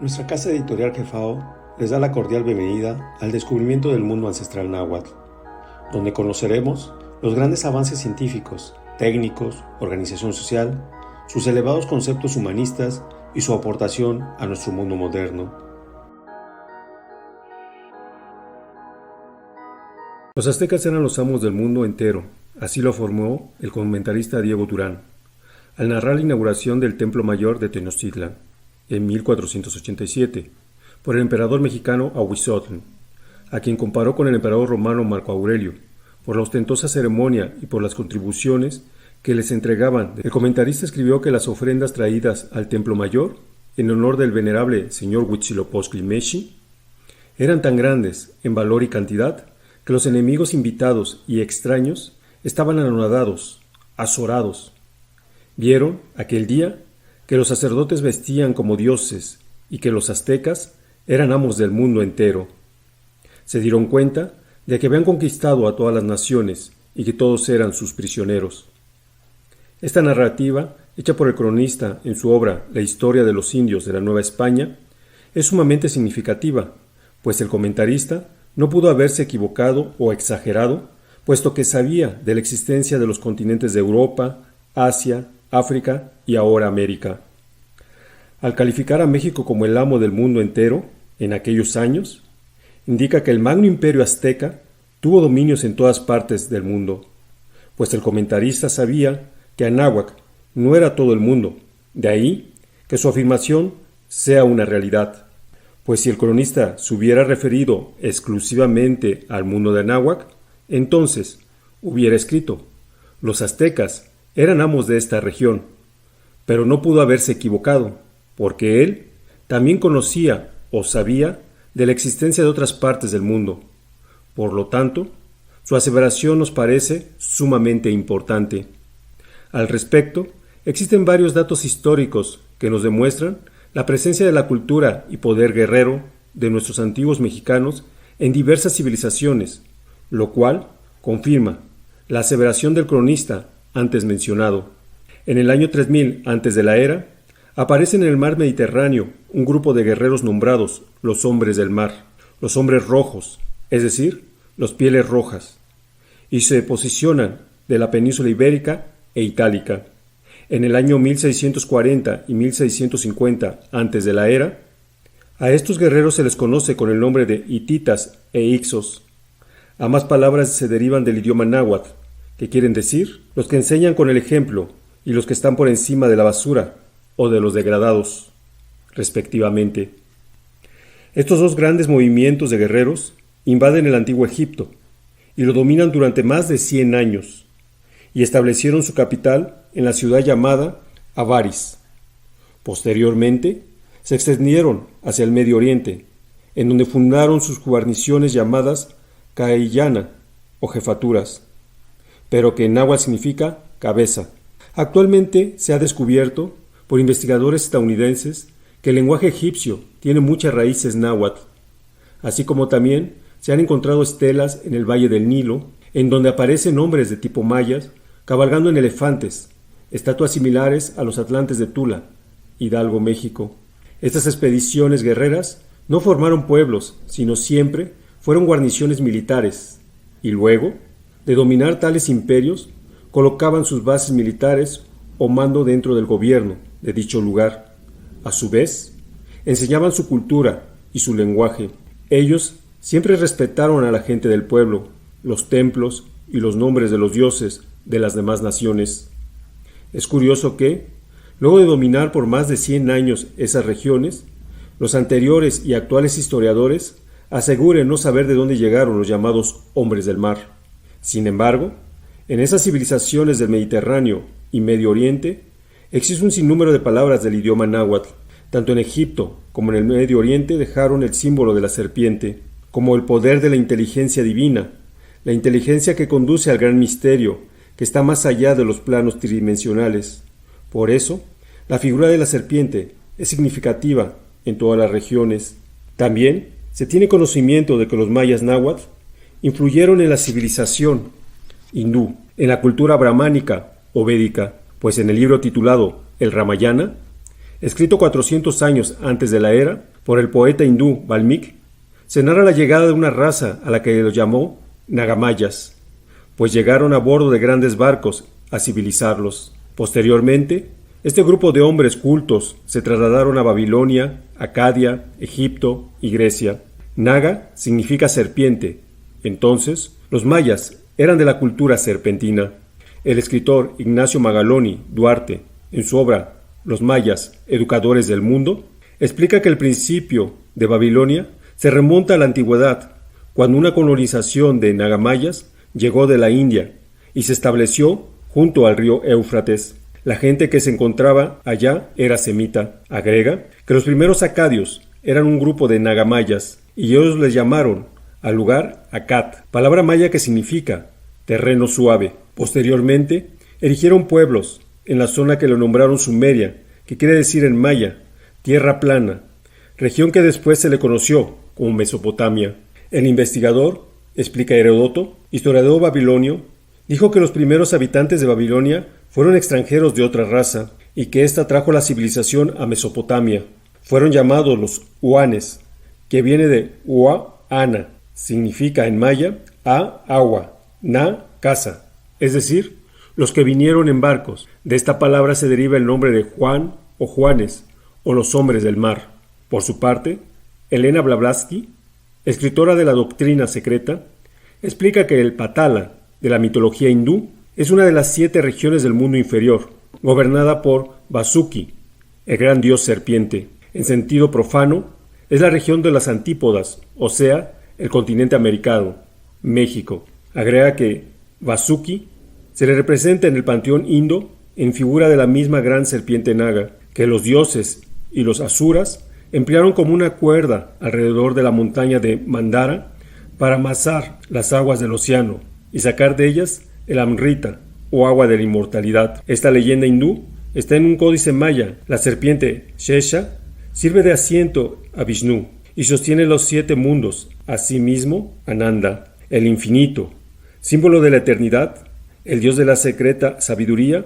Nuestra casa editorial Jefao les da la cordial bienvenida al descubrimiento del mundo ancestral náhuatl, donde conoceremos los grandes avances científicos, técnicos, organización social, sus elevados conceptos humanistas y su aportación a nuestro mundo moderno. Los aztecas eran los amos del mundo entero, así lo afirmó el comentarista Diego Durán, al narrar la inauguración del Templo Mayor de Tenochtitlan, en 1487, por el emperador mexicano Ahuizotl, a quien comparó con el emperador romano Marco Aurelio, por la ostentosa ceremonia y por las contribuciones que les entregaban. El comentarista escribió que las ofrendas traídas al Templo Mayor, en honor del venerable señor Huitzilopochtli Mechi, eran tan grandes en valor y cantidad que los enemigos invitados y extraños estaban anonadados, azorados. Vieron aquel día que los sacerdotes vestían como dioses y que los aztecas eran amos del mundo entero. Se dieron cuenta de que habían conquistado a todas las naciones y que todos eran sus prisioneros. Esta narrativa, hecha por el cronista en su obra La historia de los indios de la Nueva España, es sumamente significativa, pues el comentarista no pudo haberse equivocado o exagerado, puesto que sabía de la existencia de los continentes de Europa, Asia, África y ahora América. Al calificar a México como el amo del mundo entero en aquellos años, indica que el magno imperio azteca tuvo dominios en todas partes del mundo, pues el comentarista sabía que Anáhuac no era todo el mundo, de ahí que su afirmación sea una realidad, pues si el cronista se hubiera referido exclusivamente al mundo de Anáhuac, entonces hubiera escrito: los aztecas eran amos de esta región, pero no pudo haberse equivocado, porque él también conocía o sabía de la existencia de otras partes del mundo. Por lo tanto, su aseveración nos parece sumamente importante. Al respecto, existen varios datos históricos que nos demuestran la presencia de la cultura y poder guerrero de nuestros antiguos mexicanos en diversas civilizaciones, lo cual confirma la aseveración del cronista antes mencionado. En el año 3000 antes de la era, aparece en el mar Mediterráneo un grupo de guerreros nombrados los hombres del mar, los hombres rojos, es decir, los pieles rojas, y se posicionan de la península ibérica e itálica. En el año 1640 y 1650 antes de la era, a estos guerreros se les conoce con el nombre de hititas e ixos. Ambas palabras se derivan del idioma náhuatl, que quieren decir los que enseñan con el ejemplo y los que están por encima de la basura o de los degradados, respectivamente. Estos dos grandes movimientos de guerreros invaden el antiguo Egipto y lo dominan durante más de 100 años y establecieron su capital en la ciudad llamada Avaris. Posteriormente, se extendieron hacia el Medio Oriente, en donde fundaron sus guarniciones llamadas Caillana o jefaturas, pero que en náhuatl significa cabeza. Actualmente se ha descubierto por investigadores estadounidenses que el lenguaje egipcio tiene muchas raíces náhuatl, así como también se han encontrado estelas en el Valle del Nilo, en donde aparecen hombres de tipo mayas cabalgando en elefantes, estatuas similares a los atlantes de Tula, Hidalgo, México. Estas expediciones guerreras no formaron pueblos, sino siempre fueron guarniciones militares, y luego, de dominar tales imperios, colocaban sus bases militares o mando dentro del gobierno de dicho lugar. A su vez, enseñaban su cultura y su lenguaje. Ellos siempre respetaron a la gente del pueblo, los templos y los nombres de los dioses de las demás naciones. Es curioso que, luego de dominar por más de 100 años esas regiones, los anteriores y actuales historiadores aseguren no saber de dónde llegaron los llamados hombres del mar. Sin embargo, en esas civilizaciones del Mediterráneo y Medio Oriente existe un sinnúmero de palabras del idioma náhuatl. Tanto en Egipto como en el Medio Oriente dejaron el símbolo de la serpiente, como el poder de la inteligencia divina, la inteligencia que conduce al gran misterio, que está más allá de los planos tridimensionales. Por eso, la figura de la serpiente es significativa en todas las regiones. También se tiene conocimiento de que los mayas náhuatl influyeron en la civilización hindú, en la cultura brahmánica o védica, pues en el libro titulado El Ramayana escrito 400 años antes de la era por el poeta hindú Valmiki, se narra la llegada de una raza a la que los llamó Nagamayas, pues llegaron a bordo de grandes barcos a civilizarlos. Posteriormente, este grupo de hombres cultos se trasladaron a Babilonia, Acadia, Egipto y Grecia. Naga significa serpiente. Entonces, los mayas eran de la cultura serpentina. El escritor Ignacio Magaloni Duarte, en su obra Los mayas, educadores del mundo, explica que el principio de Babilonia se remonta a la antigüedad, cuando una colonización de nagamayas llegó de la India y se estableció junto al río Éufrates. La gente que se encontraba allá era semita. Agrega que los primeros acadios eran un grupo de nagamayas y ellos les llamaron al lugar Acat, palabra maya que significa terreno suave. Posteriormente, erigieron pueblos en la zona que lo nombraron Sumeria, que quiere decir en maya, tierra plana, región que después se le conoció como Mesopotamia. El investigador, explica Heródoto, historiador babilonio, dijo que los primeros habitantes de Babilonia fueron extranjeros de otra raza y que ésta trajo la civilización a Mesopotamia. Fueron llamados los huanes, que viene de Ua-ana, significa en maya a agua, na casa, es decir, los que vinieron en barcos. De esta palabra se deriva el nombre de Juan o Juanes, o los hombres del mar. Por su parte, Elena Blavatsky, escritora de la doctrina secreta, explica que el Patala de la mitología hindú es una de las 7 regiones del mundo inferior, gobernada por Vasuki, el gran dios serpiente. En sentido profano, es la región de las antípodas, o sea, el continente americano, México. Agrega que Vasuki se le representa en el panteón indo en figura de la misma gran serpiente naga, que los dioses y los asuras emplearon como una cuerda alrededor de la montaña de Mandara para amasar las aguas del océano y sacar de ellas el Amrita, o agua de la inmortalidad. Esta leyenda hindú está en un códice maya. La serpiente Shesha sirve de asiento a Vishnu y sostiene los 7 mundos, asimismo Ananda, el infinito, símbolo de la eternidad, el dios de la secreta sabiduría,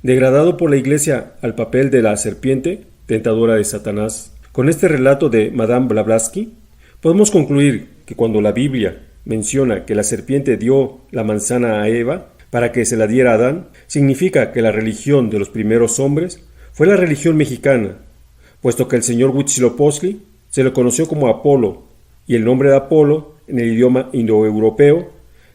degradado por la Iglesia al papel de la serpiente tentadora de Satanás. Con este relato de Madame Blavatsky, podemos concluir que cuando la Biblia menciona que la serpiente dio la manzana a Eva para que se la diera a Adán, significa que la religión de los primeros hombres fue la religión mexicana, puesto que el señor Huitzilopochtli se le conoció como Apolo, y el nombre de Apolo, en el idioma indoeuropeo,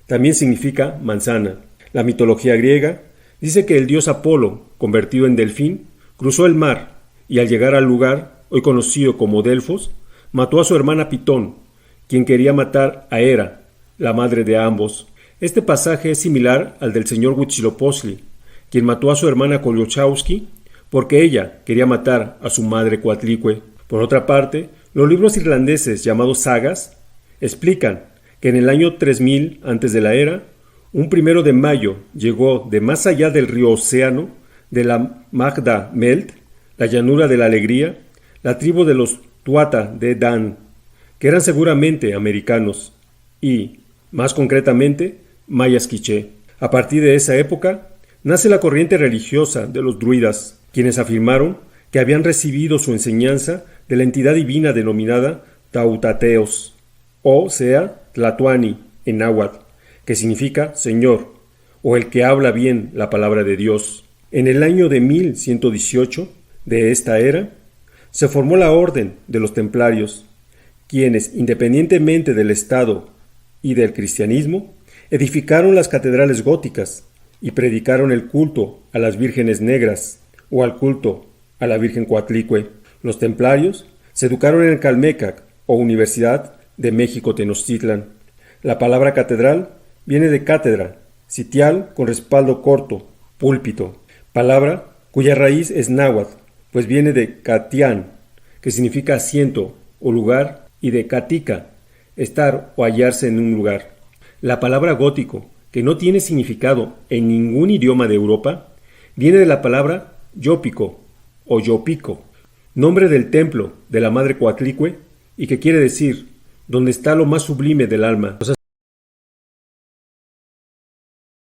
también significa manzana. La mitología griega dice que el dios Apolo, convertido en delfín, cruzó el mar y al llegar al lugar, hoy conocido como Delfos, mató a su hermana Pitón, quien quería matar a Hera, la madre de ambos. Este pasaje es similar al del señor Huitzilopochtli, quien mató a su hermana Coliochowski porque ella quería matar a su madre Coatlicue. Por otra parte, los libros irlandeses llamados sagas explican que en el año 3000 antes de la era, un 1 de mayo llegó de más allá del río Océano, de la Magda Melt, la llanura de la alegría, la tribu de los Tuatha de Dan, que eran seguramente americanos, y, más concretamente, mayas quiché. A partir de esa época, nace la corriente religiosa de los druidas, quienes afirmaron que habían recibido su enseñanza de la entidad divina denominada Tautateos, o sea, Tlatoani, en náhuatl, que significa Señor, o el que habla bien la palabra de Dios. En el año de 1118 de esta era, se formó la Orden de los Templarios, quienes, independientemente del Estado y del cristianismo, edificaron las catedrales góticas y predicaron el culto a las vírgenes negras o al culto a la Virgen Coatlicue. Los templarios se educaron en el Calmecac o Universidad de México Tenochtitlan. La palabra catedral viene de cátedra, sitial con respaldo corto, púlpito, palabra cuya raíz es náhuatl, pues viene de catián, que significa asiento o lugar, y de catica, estar o hallarse en un lugar. La palabra gótico, que no tiene significado en ningún idioma de Europa, viene de la palabra yópico o yopico, nombre del templo de la Madre Coatlicue, y que quiere decir donde está lo más sublime del alma.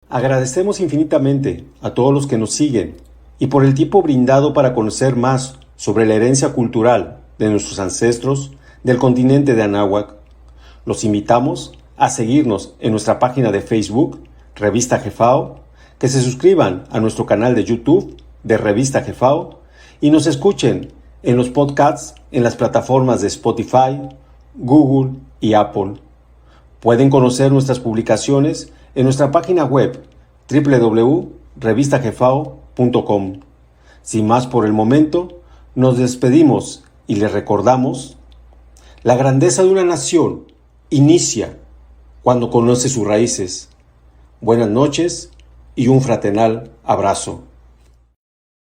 Agradecemos infinitamente a todos los que nos siguen y por el tiempo brindado para conocer más sobre la herencia cultural de nuestros ancestros del continente de Anáhuac. Los invitamos a seguirnos en nuestra página de Facebook, Revista Jefao, que se suscriban a nuestro canal de YouTube de Revista Jefao y nos escuchen en los podcasts en las plataformas de Spotify, Google y Apple. Pueden conocer nuestras publicaciones en nuestra página web www.revistajefao.com. Sin más por el momento, nos despedimos y les recordamos: la grandeza de una nación inicia cuando conoce sus raíces. Buenas noches y un fraternal abrazo.